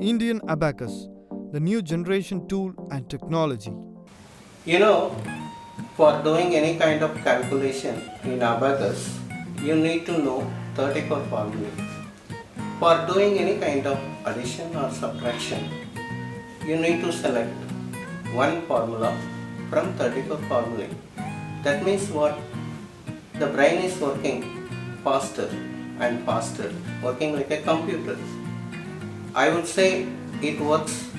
Indian Abacus, the new generation tool and technology. You know, for doing any kind of calculation in Abacus, you need to know 34 formulae. For doing any kind of addition or subtraction, you need to select one formula from 34 formulae. That means what? The brain is working faster and faster, working like a computer. I would say it works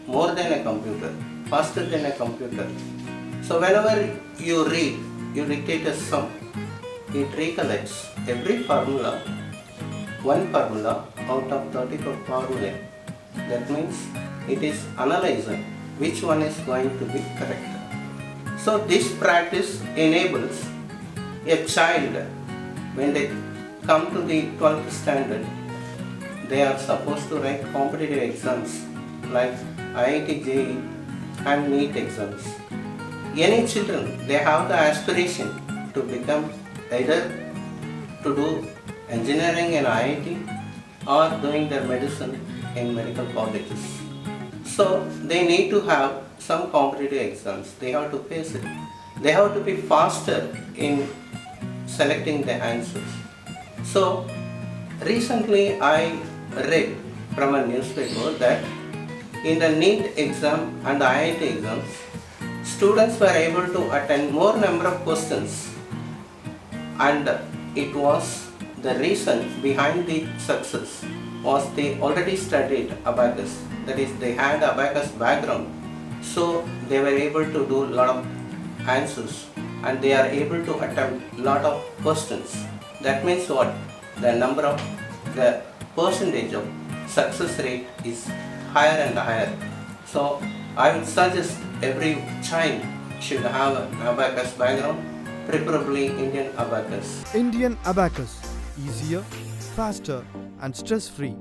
more than a computer, faster than a computer. So whenever you read, you dictate a sum, it recollects every formula, one formula out of 34 formulae. That means it is analyzing which one is going to be correct. So this practice enables a child, when they come to the 12th standard, they are supposed to write competitive exams like IIT JEE and NEET exams. Any children, they have the aspiration to become either to do engineering in IIT or doing their medicine in medical colleges. So they need to have some competitive exams. They have to face it. They have to be faster in selecting the answers. So recently I read from a newspaper that in the NEET exam and the IIT exams, students were able to attend more number of questions, and it was the reason behind the success was they already studied abacus, that is they had abacus background, so they were able to do a lot of answers and they are able to attempt lot of questions. That means what? The percentage of success rate is higher and higher. So I would suggest every child should have an abacus background, preferably Indian abacus. Indian Abacus, easier, faster, and stress-free.